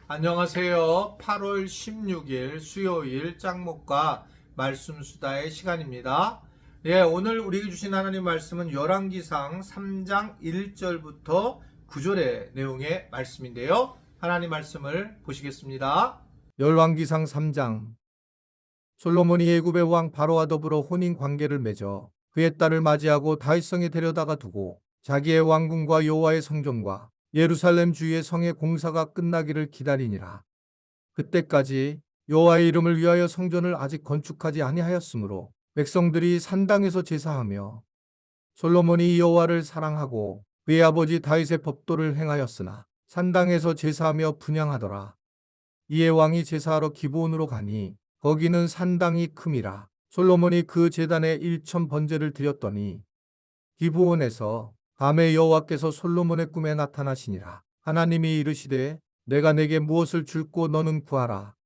안녕하세요. 8월 16일 수요일 짱목과 말씀 수다의 시간입니다. 오늘 우리에게 주신 하나님 말씀은 열왕기상 3장 1절부터 9절의 내용의 말씀인데요. 하나님 말씀을 보시겠습니다. 열왕기상 3장. 솔로몬이 애굽의 왕 바로와 더불어 혼인 관계를 맺어 그의 딸을 맞이하고 다윗성에 데려다가 두고 자기의 왕궁과 여호와의 성전과 예루살렘 주위의 성의 공사가 끝나기를 기다리니라. 그때까지 여호와의 이름을 위하여 성전을 아직 건축하지 아니하였으므로 백성들이 산당에서 제사하며 솔로몬이 여호와를 사랑하고 그의 아버지 다윗의 법도를 행하였으나 산당에서 제사하며 분향하더라. 이에 왕이 제사하러 기브온으로 가니 거기는 산당이 큼이라. 솔로몬이 그 제단에 1천 번제를 드렸더니 기브온에서 밤에 여호와께서 솔로몬의 꿈에 나타나시니라. 하나님이 이르시되 내가 내게 무엇을 줄고 너는 구하라.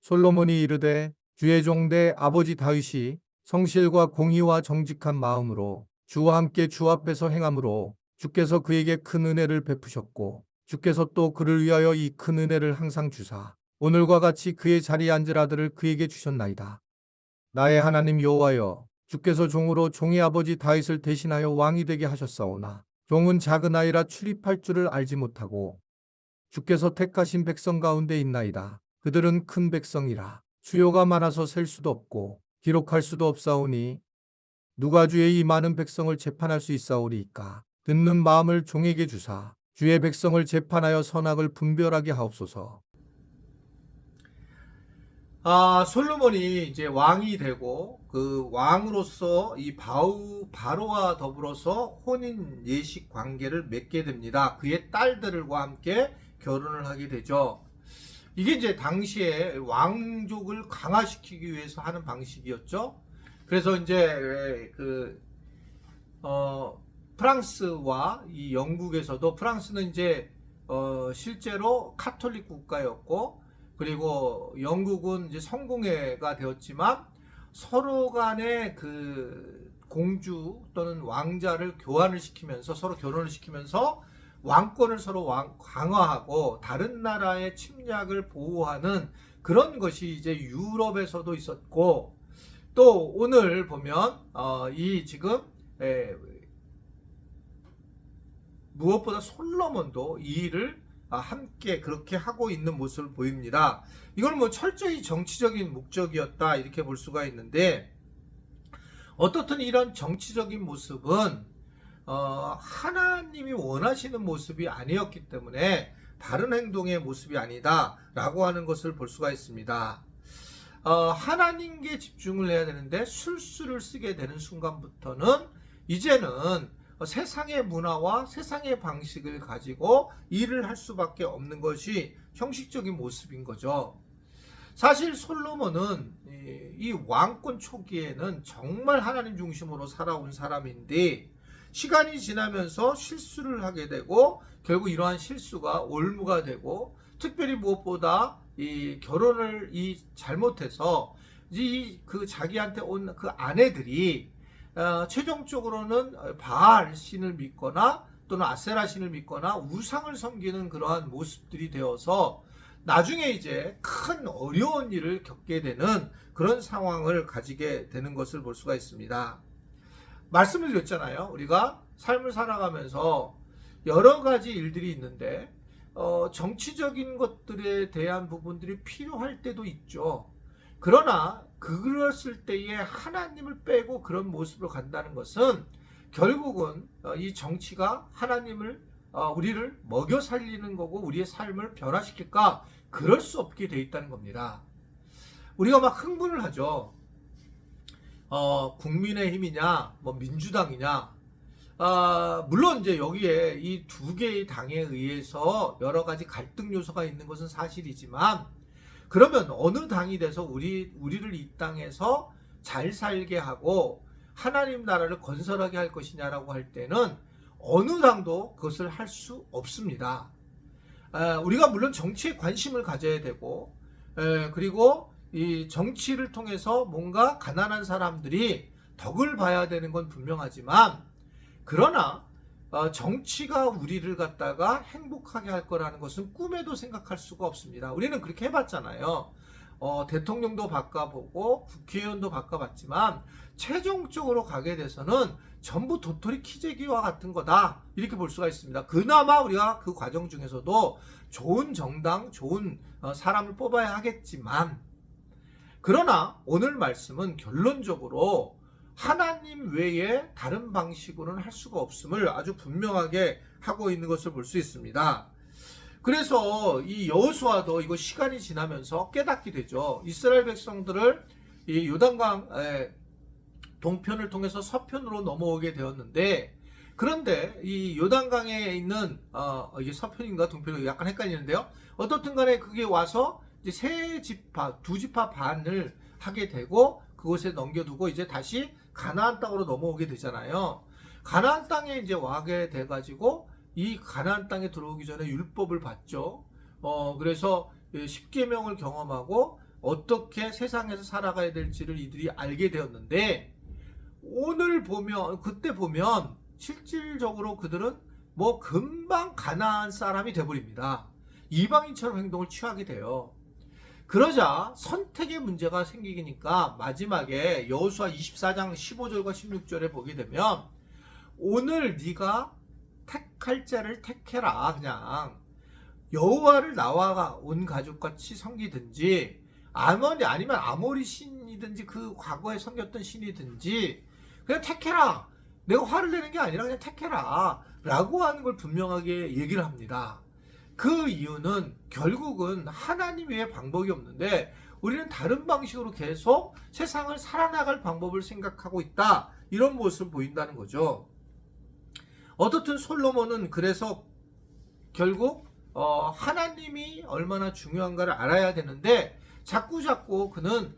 솔로몬이 이르되 주의 종 내 아버지 다윗이 성실과 공의와 정직한 마음으로 주와 함께 주 앞에서 행함으로 주께서 그에게 큰 은혜를 베푸셨고 주께서 또 그를 위하여 이 큰 은혜를 항상 주사 오늘과 같이 그의 자리에 앉을 아들을 그에게 주셨나이다. 나의 하나님 여호와여, 주께서 종으로 종의 아버지 다윗을 대신하여 왕이 되게 하셨사오나 종은 작은 아이라 출입할 줄을 알지 못하고 주께서 택하신 백성 가운데 있나이다. 그들은 큰 백성이라 수요가 많아서 셀 수도 없고 기록할 수도 없사오니 누가 주의 이 많은 백성을 재판할 수 있사오리이까. 듣는 마음을 종에게 주사 주의 백성을 재판하여 선악을 분별하게 하옵소서. 솔로몬이 이제 왕이 되고 그 왕으로서 이 바로와 더불어서 혼인 예식 관계를 맺게 됩니다. 그의 딸들과 함께 결혼을 하게 되죠. 이게 이제 당시에 왕족을 강화시키기 위해서 하는 방식이었죠. 그래서 이제 프랑스와 이 영국에서도 프랑스는 이제 실제로 카톨릭 국가였고 그리고 영국은 이제 성공회가 되었지만 서로 간의 그 공주 또는 왕자를 교환을 시키면서 서로 결혼을 시키면서 왕권을 서로 강화하고 다른 나라의 침략을 보호하는 그런 것이 이제 유럽에서도 있었고 또 오늘 보면 이 지금 무엇보다 솔로몬도 이 일을 함께 그렇게 하고 있는 모습을 보입니다. 이건 뭐 철저히 정치적인 목적이었다 이렇게 볼 수가 있는데 어떻든 이런 정치적인 모습은 하나님이 원하시는 모습이 아니었기 때문에 다른 행동의 모습이 아니다 라고 하는 것을 볼 수가 있습니다. 하나님께 집중을 해야 되는데 술수를 쓰게 되는 순간부터는 이제는 세상의 문화와 세상의 방식을 가지고 일을 할 수밖에 없는 것이 형식적인 모습인 거죠. 사실 솔로몬은 이 왕권 초기에는 정말 하나님 중심으로 살아온 사람인데 시간이 지나면서 실수를 하게 되고 결국 이러한 실수가 올무가 되고 특별히 무엇보다 이 결혼을 잘못해서 그 자기한테 온 그 아내들이 최종적으로는 바알 신을 믿거나 또는 아세라 신을 믿거나 우상을 섬기는 그러한 모습들이 되어서 나중에 이제 큰 어려운 일을 겪게 되는 그런 상황을 가지게 되는 것을 볼 수가 있습니다. 말씀을 드렸잖아요. 우리가 삶을 살아가면서 여러 가지 일들이 있는데 정치적인 것들에 대한 부분들이 필요할 때도 있죠. 그러나 그랬을 때에 하나님을 빼고 그런 모습으로 간다는 것은 결국은 이 정치가 하나님을 우리를 먹여 살리는 거고 우리의 삶을 변화시킬까? 그럴 수 없게 돼 있다는 겁니다. 우리가 막 흥분을 하죠. 국민의힘이냐 뭐 민주당이냐 물론 이제 여기에 이 두 개의 당에 의해서 여러 가지 갈등 요소가 있는 것은 사실이지만 그러면 어느 당이 돼서 우리를 이 땅에서 잘 살게 하고 하나님 나라를 건설하게 할 것이냐라고 할 때는 어느 당도 그것을 할 수 없습니다. 우리가 물론 정치에 관심을 가져야 되고 그리고 이 정치를 통해서 뭔가 가난한 사람들이 덕을 봐야 되는 건 분명하지만 그러나 정치가 우리를 갖다가 행복하게 할 거라는 것은 꿈에도 생각할 수가 없습니다. 우리는 그렇게 해봤잖아요. 대통령도 바꿔보고 국회의원도 바꿔봤지만 최종적으로 가게 돼서는 전부 도토리 키재기와 같은 거다, 이렇게 볼 수가 있습니다. 그나마 우리가 그 과정 중에서도 좋은 정당, 좋은 사람을 뽑아야 하겠지만, 그러나 오늘 말씀은 결론적으로 하나님 외에 다른 방식으로는 할 수가 없음을 아주 분명하게 하고 있는 것을 볼 수 있습니다. 그래서 이 여호수아도 이거 시간이 지나면서 깨닫게 되죠. 이스라엘 백성들을 이 요단강 동편을 통해서 서편으로 넘어오게 되었는데, 그런데 이 요단강에 있는 이게 서편인가 동편인가 약간 헷갈리는데요. 어떻든 간에 그게 와서 이제 세 지파, 두 지파 반을 하게 되고 그곳에 넘겨두고 이제 다시 가나안 땅으로 넘어오게 되잖아요. 가나안 땅에 이제 와게 돼가지고 이 가나안 땅에 들어오기 전에 율법을 받죠. 그래서 십계명을 경험하고 어떻게 세상에서 살아가야 될지를 이들이 알게 되었는데, 오늘 보면, 그때 보면 실질적으로 그들은 뭐 금방 가나안 사람이 돼버립니다. 이방인처럼 행동을 취하게 돼요. 그러자 선택의 문제가 생기니까 마지막에 여호수아 24장 15절과 16절에 보게 되면, 오늘 네가 택할 자를 택해라. 그냥 여호와를 나와 온 가족같이 섬기든지, 아니면 아모리 신이든지 그 과거에 섬겼던 신이든지 그냥 택해라. 내가 화를 내는 게 아니라 그냥 택해라 라고 하는 걸 분명하게 얘기를 합니다. 그 이유는 결국은 하나님 외에 방법이 없는데 우리는 다른 방식으로 계속 세상을 살아나갈 방법을 생각하고 있다, 이런 모습을 보인다는 거죠. 어떻든 솔로몬은 그래서 결국 하나님이 얼마나 중요한가를 알아야 되는데, 자꾸 그는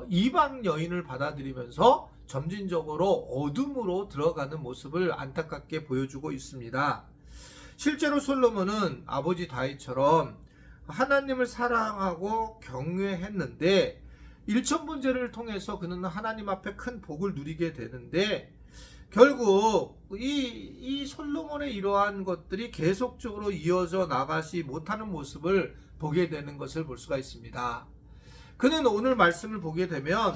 이방 여인을 받아들이면서 점진적으로 어둠으로 들어가는 모습을 안타깝게 보여주고 있습니다. 실제로 솔로몬은 아버지 다윗처럼 하나님을 사랑하고 경외했는데, 일천번제를 통해서 그는 하나님 앞에 큰 복을 누리게 되는데, 결국 이 솔로몬의 이러한 것들이 계속적으로 이어져 나가지 못하는 모습을 보게 되는 것을 볼 수가 있습니다. 그는 오늘 말씀을 보게 되면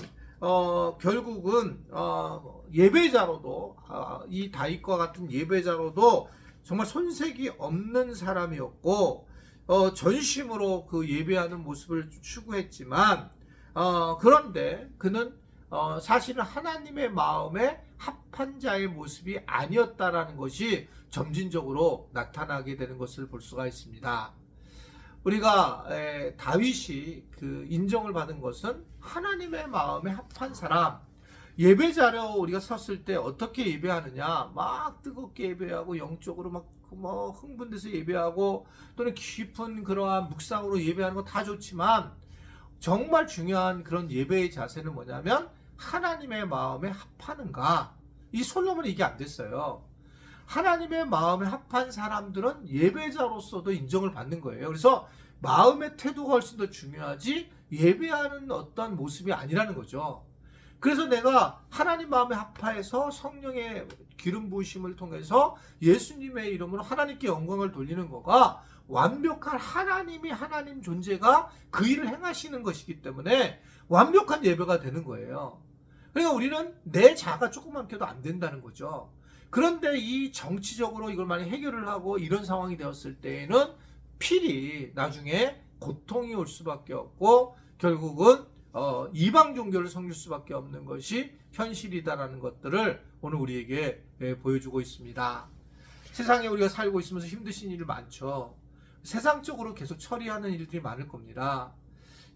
결국은 예배자로도 이 다윗과 같은 예배자로도 정말 손색이 없는 사람이었고, 전심으로 그 예배하는 모습을 추구했지만, 그런데 그는 사실은 하나님의 마음에 합한 자의 모습이 아니었다라는 것이 점진적으로 나타나게 되는 것을 볼 수가 있습니다. 우리가 다윗이 그 인정을 받은 것은 하나님의 마음에 합한 사람, 예배자로 우리가 섰을 때 어떻게 예배하느냐, 막 뜨겁게 예배하고 영적으로 막 뭐 흥분돼서 예배하고 또는 깊은 그러한 묵상으로 예배하는 거 다 좋지만, 정말 중요한 그런 예배의 자세는 뭐냐면 하나님의 마음에 합하는가. 이 솔로몬이 이게 안 됐어요. 하나님의 마음에 합한 사람들은 예배자로서도 인정을 받는 거예요. 그래서 마음의 태도가 훨씬 더 중요하지 예배하는 어떤 모습이 아니라는 거죠. 그래서 내가 하나님 마음에 합하여서 성령의 기름 부으심을 통해서 예수님의 이름으로 하나님께 영광을 돌리는 거가 완벽한 하나님이 하나님 존재가 그 일을 행하시는 것이기 때문에 완벽한 예배가 되는 거예요. 그러니까 우리는 내 자가 조금만 켜도 안 된다는 거죠. 그런데 이 정치적으로 이걸 많이 해결을 하고 이런 상황이 되었을 때에는 필히 나중에 고통이 올 수밖에 없고, 결국은 이방 종교를 섬길 수밖에 없는 것이 현실이다라는 것들을 오늘 우리에게 보여주고 있습니다. 세상에 우리가 살고 있으면서 힘드신 일이 많죠. 세상적으로 계속 처리하는 일들이 많을 겁니다.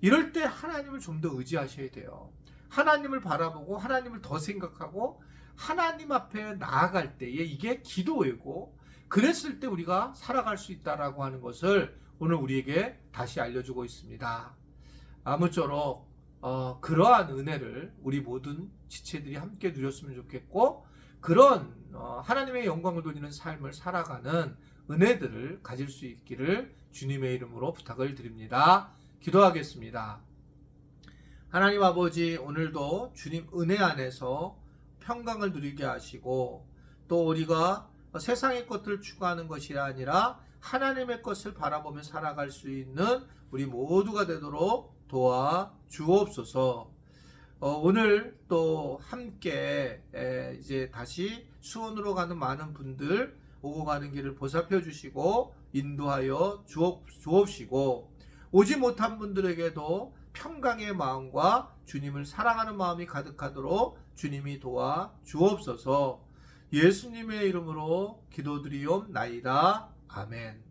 이럴 때 하나님을 좀 더 의지하셔야 돼요. 하나님을 바라보고 하나님을 더 생각하고 하나님 앞에 나아갈 때에 이게 기도이고, 그랬을 때 우리가 살아갈 수 있다라고 하는 것을 오늘 우리에게 다시 알려주고 있습니다. 아무쪼록 그러한 은혜를 우리 모든 지체들이 함께 누렸으면 좋겠고, 그런 하나님의 영광을 돌리는 삶을 살아가는 은혜들을 가질 수 있기를 주님의 이름으로 부탁을 드립니다. 기도하겠습니다. 하나님 아버지, 오늘도 주님 은혜 안에서 평강을 누리게 하시고, 또 우리가 세상의 것들을 추구하는 것이 아니라 하나님의 것을 바라보며 살아갈 수 있는 우리 모두가 되도록 도와주옵소서. 오늘 또 함께 이제 다시 수원으로 가는 많은 분들 오고 가는 길을 보살펴 주시고 인도하여 주옵시고, 오지 못한 분들에게도 평강의 마음과 주님을 사랑하는 마음이 가득하도록 주님이 도와주옵소서. 예수님의 이름으로 기도드리옵나이다. 아멘.